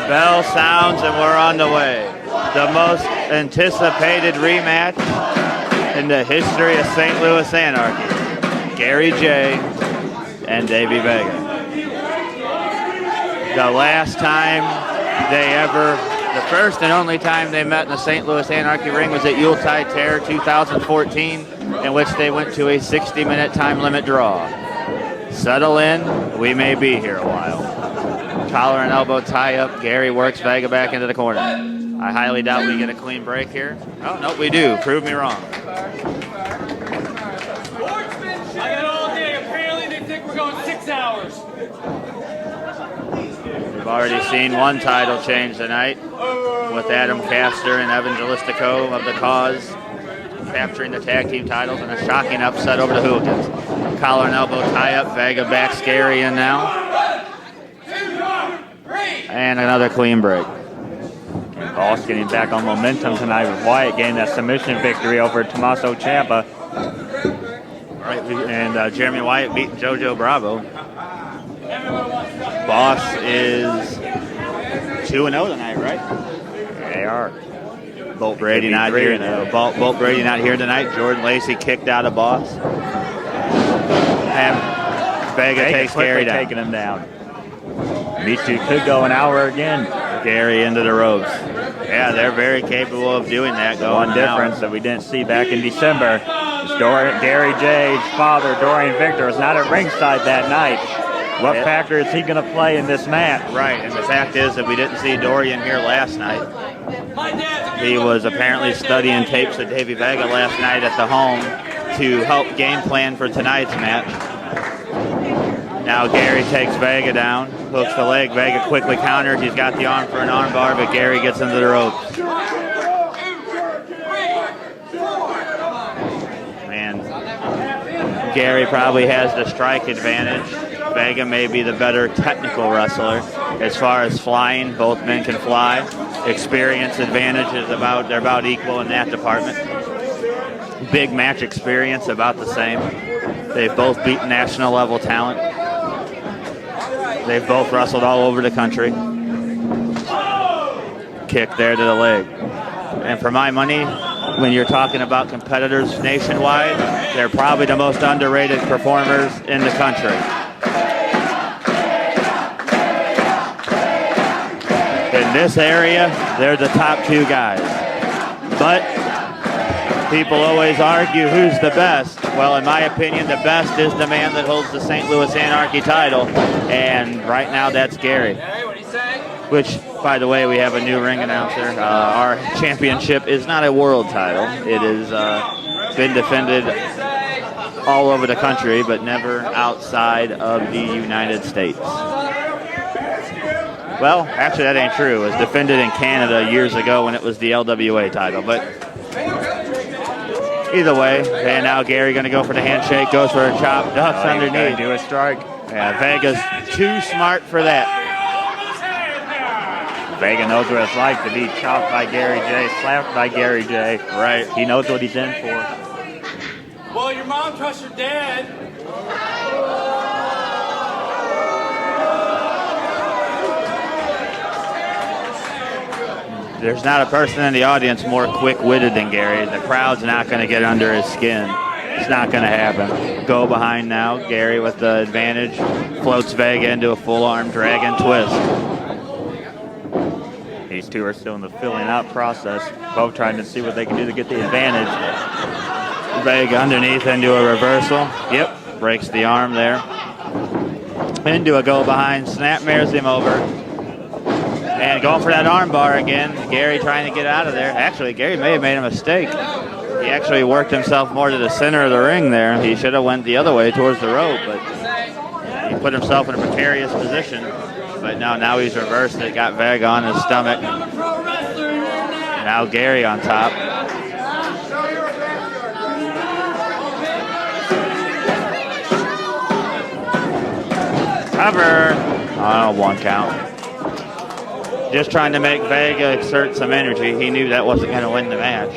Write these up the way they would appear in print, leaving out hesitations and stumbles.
Bell sounds and we're on the way. The most anticipated rematch in the history of St. Louis Anarchy. Gary J. and Davey Vega. The last time the first and only time they met in the St. Louis Anarchy ring was at Yuletide Terror 2014, in which they went to a 60-minute time limit draw. Settle in, we may be here a while. Collar and elbow tie up. Gary works Vega back into the corner. I highly doubt we get a clean break here. Oh, no, we do. Prove me wrong. I got all day. Apparently they think we're going 6 hours. We've already seen one title change tonight with Adam Castor and Evangelistico of the Cause capturing the tag team titles in a shocking upset over the Hooligans. Collar and elbow tie up. Vega backs Gary in now. And another clean break. Boss getting back on momentum tonight with Wyatt getting that submission victory over Tommaso Ciampa. Right, and Jeremy Wyatt beating JoJo Bravo. Boss is 2-0 tonight, right? They are. Bolt Brady not here. Bolt Brady not here tonight. Jordan Lacey kicked out of Boss. And Vega takes Gary down. Taking him down. These two could go an hour again. Gary into the ropes. Yeah, they're very capable of doing that. One difference that we didn't see back in December is Gary J's father, Dorian Victor, was not at ringside that night. What factor is he going to play in this match? Right, and the fact is that we didn't see Dorian here last night. He was apparently studying tapes of Davey Vega last night at the home to help game plan for tonight's match. Now Gary takes Vega down, hooks the leg. Vega quickly counters. He's got the arm for an arm bar, but Gary gets into the ropes. Man, Gary probably has the strike advantage. Vega may be the better technical wrestler. As far as flying, both men can fly. Experience advantage is they're about equal in that department. Big match experience, about the same. They've both beaten national level talent. They've both wrestled all over the country. Kick there to the leg. And for my money, when you're talking about competitors nationwide, they're probably the most underrated performers in the country. In this area, they're the top two guys. But people always argue who's the best. Well, in my opinion, the best is the man that holds the St. Louis Anarchy title. And right now, that's Gary. Which, by the way, we have a new ring announcer. Our championship is not a world title. It has been defended all over the country, but never outside of the United States. Well, actually, that ain't true. It was defended in Canada years ago when it was the LWA title. But either way, and now Gary going to go for the handshake, goes for a chop, ducks underneath. Do a strike. Yeah, Vega's too smart for that. Vega knows what it's like to be chopped by Gary J, slapped by Gary J. Right. He knows what he's in for. Well, your mom trusts your dad. There's not a person in the audience more quick-witted than Gary. The crowd's not going to get under his skin. It's not going to happen. Go behind now. Gary with the advantage. Floats Vega into a full-arm dragon twist. These two are still in the filling out process, both trying to see what they can do to get the advantage. Vega underneath into a reversal. Yep, breaks the arm there. Into a go behind, snapmares him over. And going for that arm bar again. Gary trying to get out of there. Actually, Gary may have made a mistake. He actually worked himself more to the center of the ring there. He should have went the other way towards the rope, but he put himself in a precarious position. But now he's reversed it, got Vega on his stomach. Now Gary on top. Cover. Oh, one count. Just trying to make Vega exert some energy. He knew that wasn't going to win the match.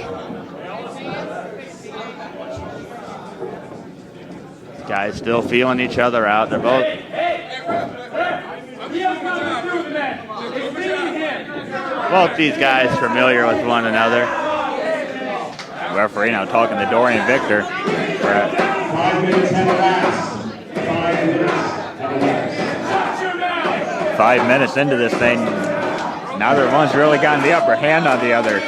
These guys still feeling each other out. They're both... Both these guys familiar with one another. Referee now talking to Dorian Victor. 5 minutes and a last. 5 minutes and a last. 5 minutes into this thing, neither one's really gotten the upper hand on the other.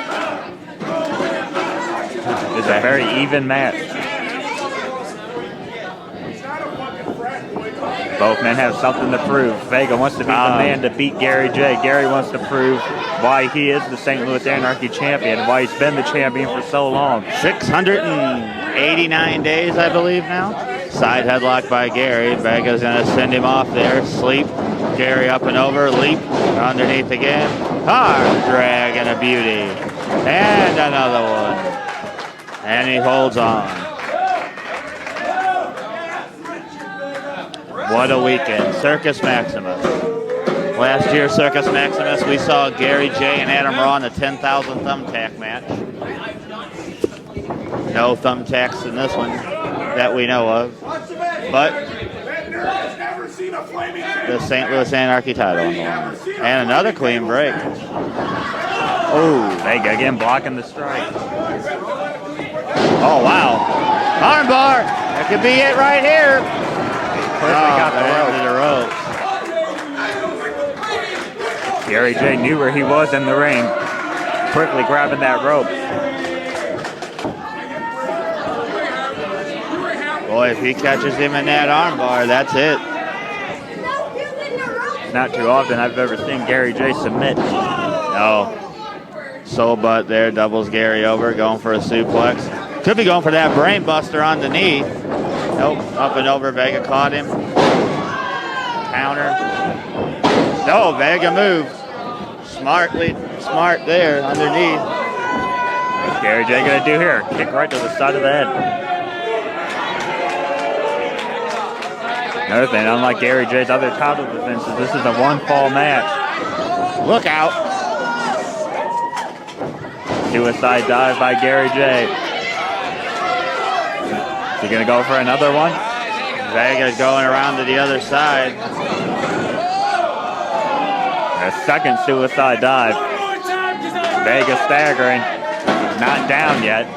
It's a very even match. Both men have something to prove. Vega wants to be the man to beat Gary J. Gary wants to prove why he is the St. Louis Anarchy champion, why he's been the champion for so long. 689 days, I believe now. Side headlock by Gary. Vega's going to send him off there. Sleep. Gary up and over. Leap. Underneath again. Hard drag and a beauty. And another one. And he holds on. What a weekend. Circus Maximus. Last year, Circus Maximus, we saw Gary J and Adam Raw in a 10,000 thumbtack match. No thumbtacks in this one that we know of. But the St. Louis Anarchy title on the line. And another clean break. Oh, Vega again blocking the strike. Oh, wow. Armbar. That could be it right here. Got the rope. Gary J knew where he was in the ring. Quickly grabbing that rope. Boy, if he catches him in that armbar, that's it. Not too often I've ever seen Gary J submit. No. Soul butt there, doubles Gary over, going for a suplex. Could be going for that brain buster on the knee. Nope, up and over, Vega caught him. Counter. No, Vega moved. Smart there, underneath. What's Gary J gonna do here? Kick right to the side of the head. Another thing, unlike Gary J's other title defenses, this is a one-fall match. Look out. Suicide dive by Gary J. Is he gonna go for another one? Vega's going around to the other side. A second suicide dive. Vega staggering. He's not down yet.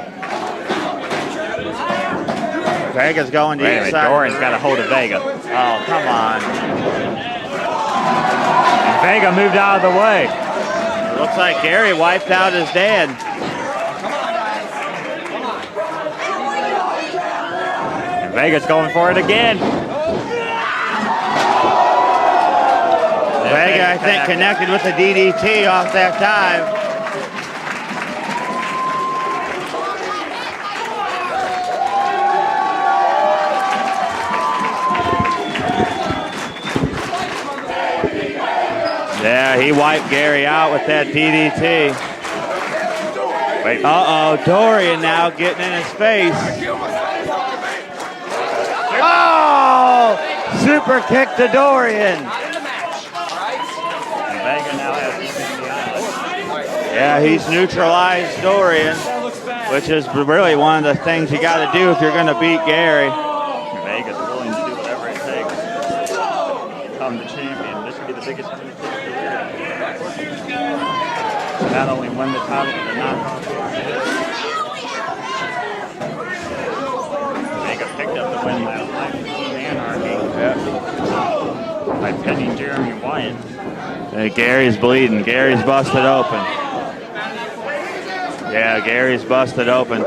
Vega's going to the inside. Dorian's got a hold of Vega. Oh, come on. And Vega moved out of the way. Looks like Gary wiped out his dad. And Vega's going for it again. Vega, I think, connected with the DDT off that dive. Yeah, he wiped Gary out with that DDT. Uh-oh, Dorian now getting in his face. Oh! Super kick to Dorian. Yeah, he's neutralized Dorian, which is really one of the things you got to do if you're going to beat Gary. Vega's willing to do whatever it takes to become the champion. This would be the biggest thing. Not only win the title, but the knockout. Vega picked up the win last night for Anarchy. Yeah. By pinning Jeremy Wyatt. Gary's bleeding. Gary's busted open. Yeah, Gary's busted open.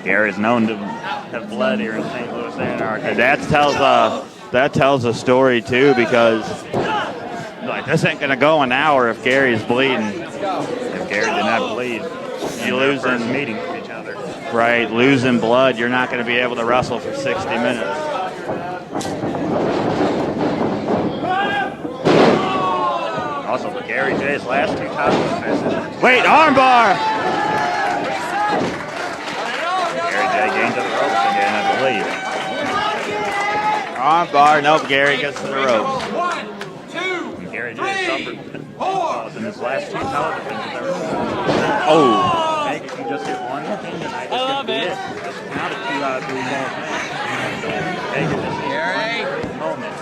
Gary's known to have bled here in St. Louis Anarchy. That tells a story too, because like this ain't gonna go an hour if Gary's bleeding. If Gary did not bleed, you lose in meeting with each other. Right, losing blood, you're not gonna be able to wrestle for 60 minutes. Also, for Gary J's last two title defenses. Wait, armbar! Gary J gained to the ropes again, I believe. Armbar, nope, Gary gets to the ropes. And Gary J suffered pinfalls in his last two title defenses. Oh. Maybe if you just hit one thing tonight, this could be it. This is not a 2 out of 3 ball match. Vega just needs one great moment.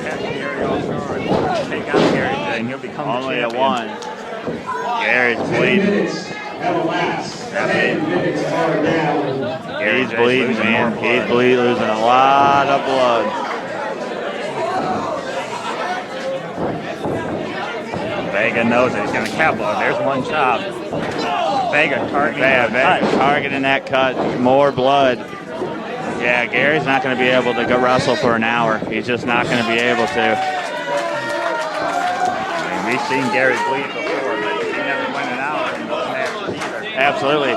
Catch Gary off guard. Take out Gary J. Jay, and he'll become Only the a champion. 1. Gary's 10 bleeding. minutes have elapsed. 10 minutes are down. Gary He's Jay's bleeding, losing man. more He's blood. losing a lot of blood. Vega knows it. He's going to capitalize. There's one chop. Vega targeting Vega targeting that cut. More blood. Yeah, Gary's not going to be able to go wrestle for an hour. He's just not going to be able to. And we've seen Gary bleed before, but he never went an hour in those matches either. Absolutely.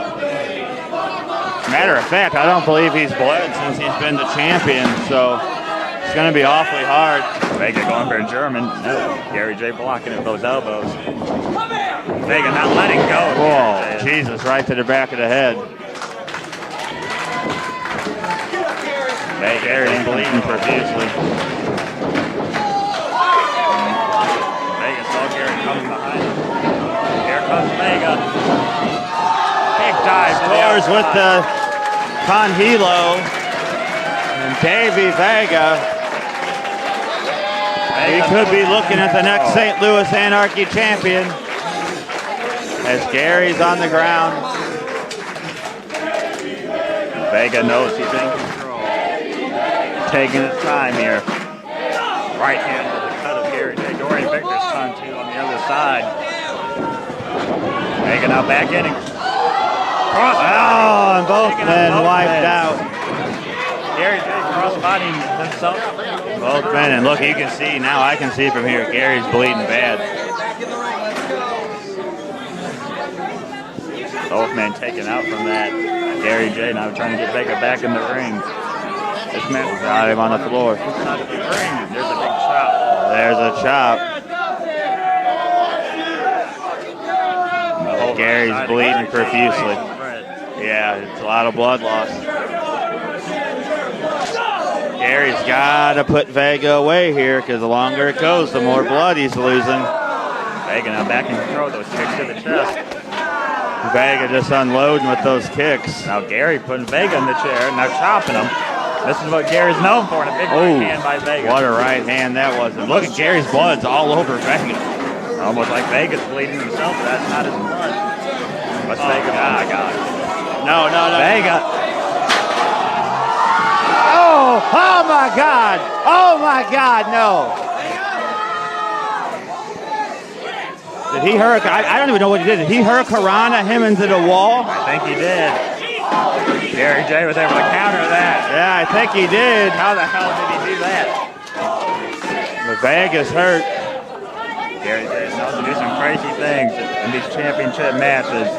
Matter of fact, I don't believe he's bled since he's been the champion, so it's going to be awfully hard. Vega going for a German. No, Gary J blocking it with those elbows. Vega not letting go. Whoa, Jesus, right to the back of the head. Gary's bleeding profusely. Vega saw Gary coming behind him. Here comes Vega. Big dive. Scores with the Conhilo. And Davey Vega. He could be looking at the next St. Louis Anarchy champion. As Gary's on the ground. Vega knows he's in control. Taking his time here. Right hand to the cut of Gary J. Dorian Victor's son too on the other side. Vega now back in and Oh, and both men wiped out. Gary J. crossbodying himself. Both men, and look, you can see, now I can see from here, Gary's bleeding bad. Both men taken out from that. Gary J. now trying to get Vega back in the ring. This man Got him on the floor. inside of the ring. There's a big chop. There's a chop. Gary's bleeding profusely. Yeah, it's a lot of blood loss. Gary's got to put Vega away here because the longer it goes, the more blood he's losing. Vega now back in control. Those kicks to the chest. Vega just unloading with those kicks. Now Gary putting Vega in the chair, now chopping him. This is what Gary's known for, and a big right hand by Vega. What a right hand that was. And look at Gary's blood's all over Vega. Almost like Vega's bleeding himself, but that's not his blood. What's Vega? Ah, God. No. Vega. Oh my God. Oh my God, no. Did he hurricane? I don't even know what he did. Did he hurricanrana him into the wall? I think he did. Gary J was able to counter that. Yeah, I think he did. How the hell did he do that? But Vega's hurt. Gary J knows to do some crazy things in these championship matches.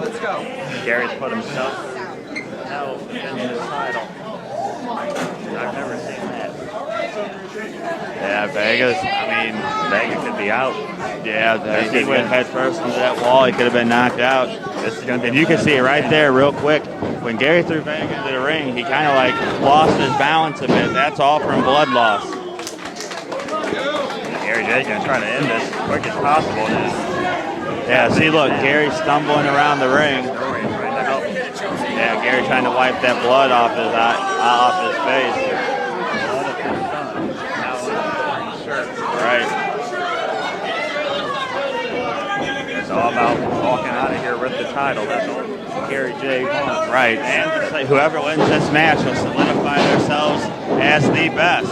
Let's go. Gary's put himself now in his title. I've never seen that. Yeah, Vega could be out. Yeah, he went head first into that wall. He could have been knocked out. This is going to be. And you can see it right there real quick. When Gary threw Vega into the ring, he kind of like lost his balance a bit. That's all from blood loss. Gary J's going to try to end this as quick as possible. Yeah, see, look, Gary's stumbling around the ring. Trying to help. Yeah, Gary trying to wipe that blood off his face. Right. It's all about walking out of here with the title. That's all Gary J wants. Right. And just like whoever wins this match will solidify themselves as the best.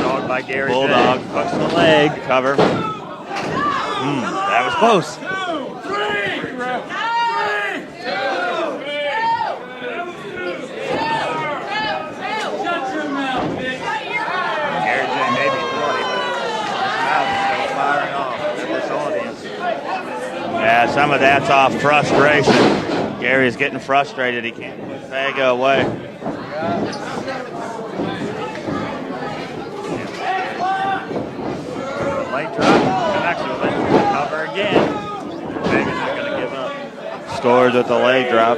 Dog by Gary Bulldog J. Hooks the leg. Cover. That was close. Gary J may be bloody, but his mouth is still firing off at this audience. Yeah, some of that's off frustration. Gary's getting frustrated. He can't put Vega away. Light drop, connects with it. Cover again. Vega's not going to give up. Scores with the leg drop.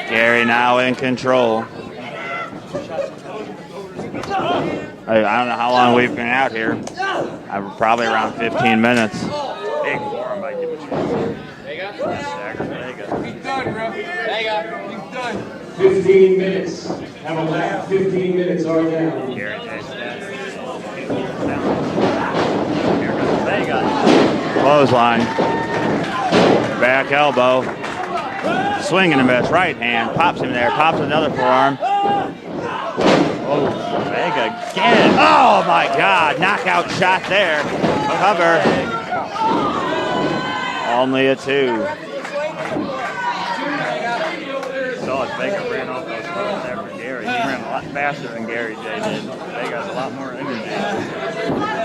Gary now in control. I don't know how long we've been out here. Probably around 15 minutes. Big form by Vega. Stagger Vega. done, bro. Vega, he's done. 15 minutes. Have a lap. 15 minutes are down. Gary J's dead. Here goes Vega. Clothesline. Back elbow. Swing and a miss. Right hand. Pops him there. Pops another forearm. Oh, Vega again. Oh my God. Knockout shot there. Cover. Only a 2. So as Vega ran off those ropes there for Gary. He ran a lot faster than Gary J did. Vega has a lot more energy.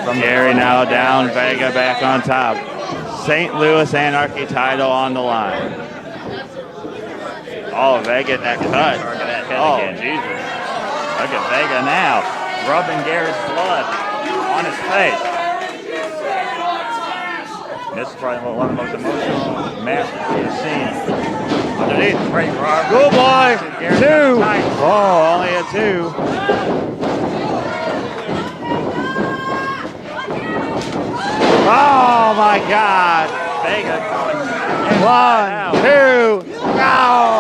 From Gary now down. Vega back on top. St. Louis Anarchy title on the line. Oh, Vega in that cut. Oh, Jesus. Look at Vega now, rubbing Gary's blood on his face. This is probably one of the most emotional matches we've seen. Underneath, great Robert. Good boy. 2. Nice. Oh, only a 2. Oh my God. Vega going 1, 2. Oh.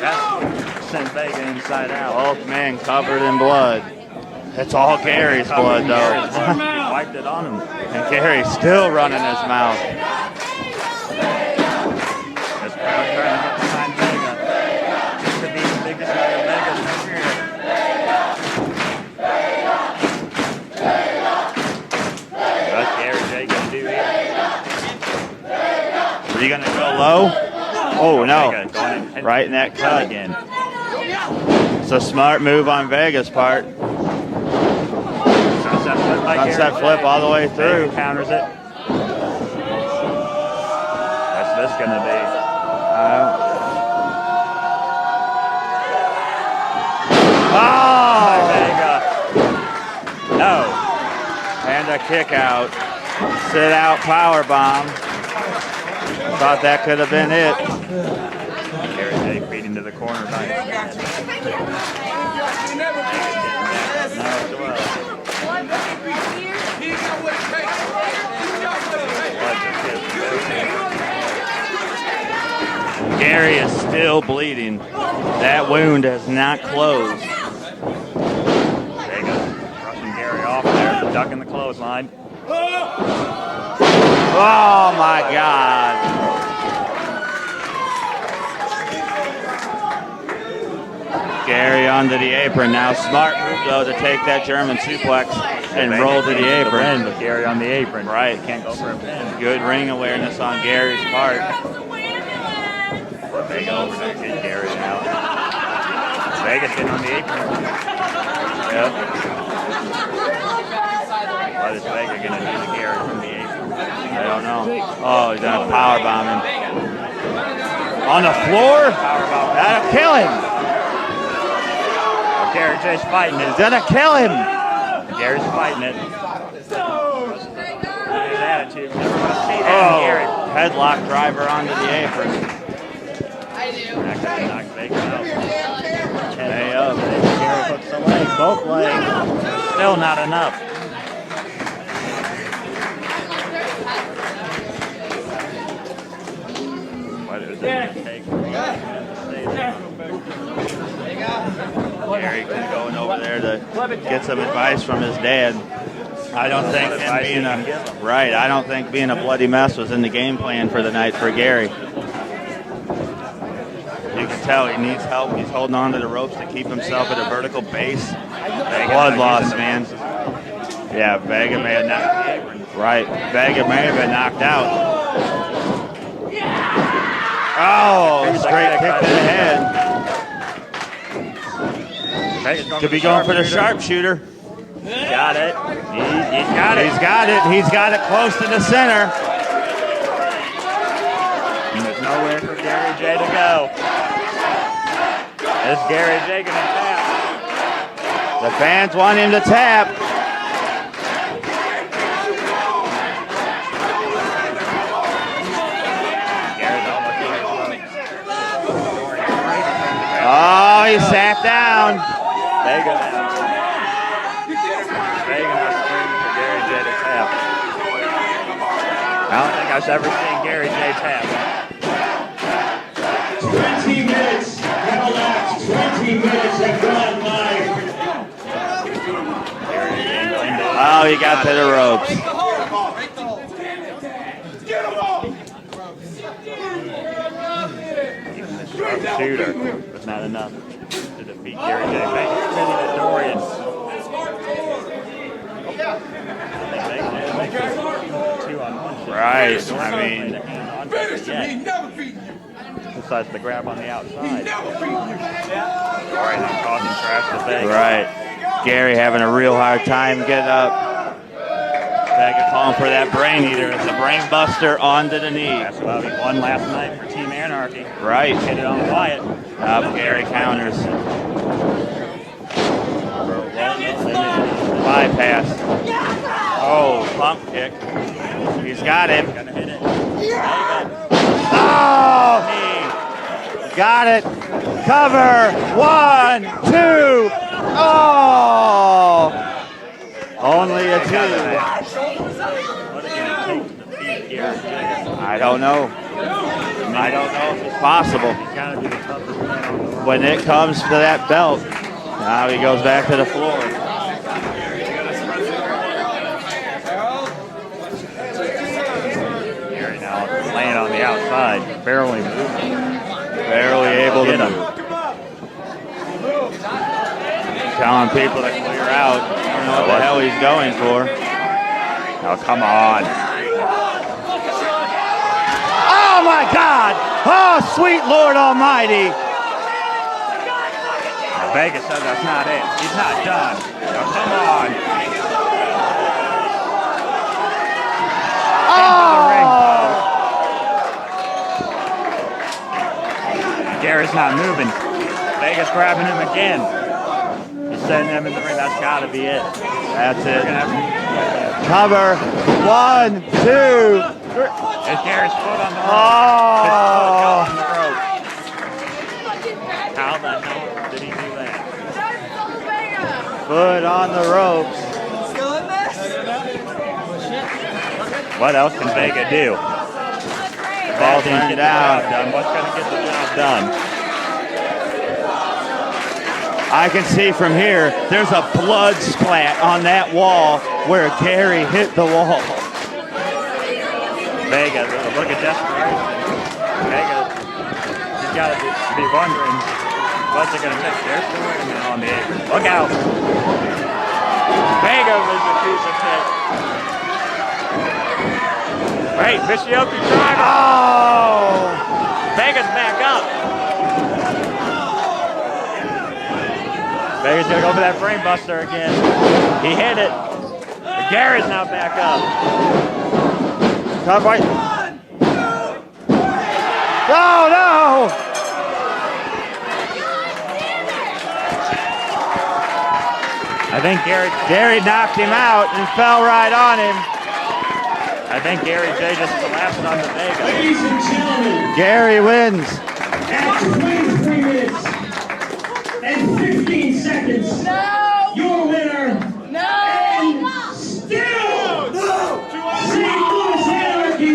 That's sent Vega inside out. Both men covered in blood. It's all Gary's blood, though. He wiped it on him. And Gary's still running his mouth. This crowd trying to get behind Vega. This could be the biggest night of Vega's career. What's Gary J gonna do here? Are you going to go low? Oh, no. Vega going in- Right in that cut. again. It's a smart move on Vega's part. Sunset flip by Sunset Gary flip J. all the way through. Vega counters it. What's this gonna be? Oh! Vega. No. And a kick out. Sit out power bomb. Thought that could have been it. Gary J beating to the corner by his man. No, as well. He got what it takes. He got what it takes. Gary is still bleeding. That wound has not closed. Vega rushing Gary off there, ducking the clothesline. Oh my God. Gary onto the apron now. Smart move though to take that German suplex and Vega roll to getting the win apron. with Gary on the apron. Right. Can't go for a pin. Good ring awareness on Gary's part. Vega over there, hit Gary now. Vega's in on the apron. Yep. What is Vega gonna do to Gary from the apron? I don't know. Oh, he's gonna power bomb him. On the floor? That'll kill him. Gary J's fighting it. He's gonna kill him. Gary's fighting it. His attitude. Never want to see that Oh, Gary. headlock driver onto the apron. Knock Vega out. Hey up. Gary hooks the leg, both legs. Still not enough. What is it going to take? Gary going over there to get some advice from his dad. I don't think him being I don't think being a bloody mess was in the game plan for the night for Gary. You can tell he needs help. He's holding on to the ropes to keep himself at a vertical base. Blood loss, man. Yeah, Vega may have knocked. Right, Vega may have been knocked out. Oh, straight kick to the head. Could be going for the sharpshooter. Got it. He's got it. He's got it. He's got it close to the center. And there's nowhere for Gary J to go. Is Gary J gonna tap? The fans want him to tap. Gary's almost here. Oh, he sat down. Vega now. Vega now screaming for Gary J to tap. I don't think I've ever seen Gary J tap. 15 minutes have gone by. Oh, he got to the ropes. Shooter was not enough to defeat Gary J. Vega. Spinning at Dorian. Right. I mean, besides the grab on the outside. Dorian causing trash to Vega. right. Gary having a real hard time getting up. Vega calling for that brain eater. It's a brain buster onto the knee. That's what he won last night for Team Anarchy. Right. Hit it on Wyatt. Gary counters. Bypass. Oh, pump kick. He's got him. Gonna hit it. Oh, he got it. Cover. 1, 2. Oh, only a 2. What is it going to take to defeat Gary J? I don't know. I don't know if it's possible. He's got to be the toughest man on the road. When it comes to that belt, now he goes back to the floor. Gary now laying on the outside, barely moving. Barely able to Hit him. move. Telling people to clear out. I don't know what the hell he's going for. Oh, come on. Oh my God! Oh, sweet Lord Almighty! Vega says that's not it. He's not done. Now, come on. Oh! Gary's not moving. Vega's grabbing him again. He's sending him in the ring. That's got to be it. That's it. We're gonna have Cover. 1, 2, 3. It's Gary's foot on the rope. Oh! His foot got on the rope. How the hell did he do that? Foot on the ropes. What else can Vega do? Ball That didn't turned get the down. job done. What's going to get the job done? I can see from here, there's a blood splat on that wall where Gary hit the wall. Vega, look at desperation. Vega, he's got to be wondering what's it going to take. There's the ring now on the apron. Look out. Vega was a piece of shit. Wait, Michioki driver. Oh! Vega's back up. Vega's going to go for that frame buster again. He hit it. But Gary's now back up. Top right. Oh no! I think Gary knocked him out and fell right on him. I think Gary J just collapsed onto Vega. Ladies and gentlemen, Gary wins. at 23 minutes and 15 seconds, your winner, and still St. Louis Anarchy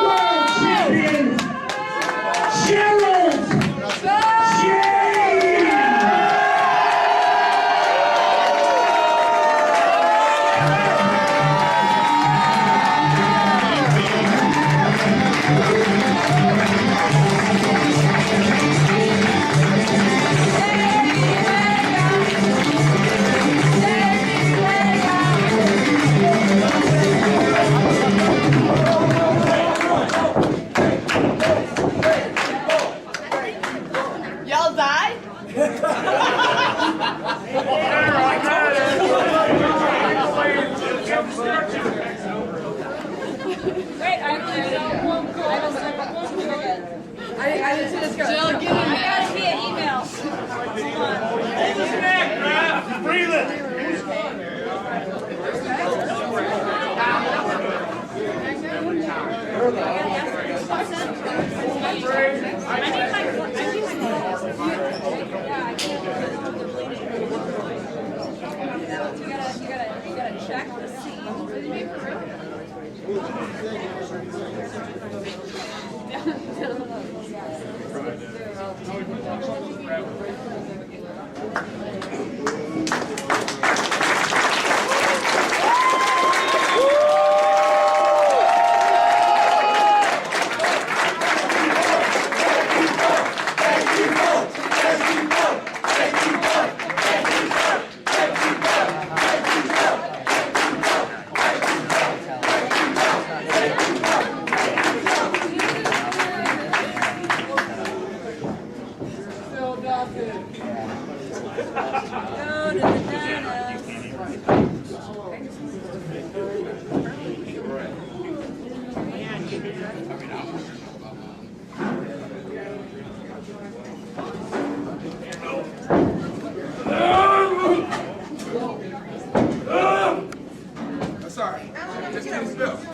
World Champion, Gerald James. Y'all died? Wait, I didn't see this girl. Jill, give me that. I gotta see an email. Breathe it. You gotta check the scene. Just stand still.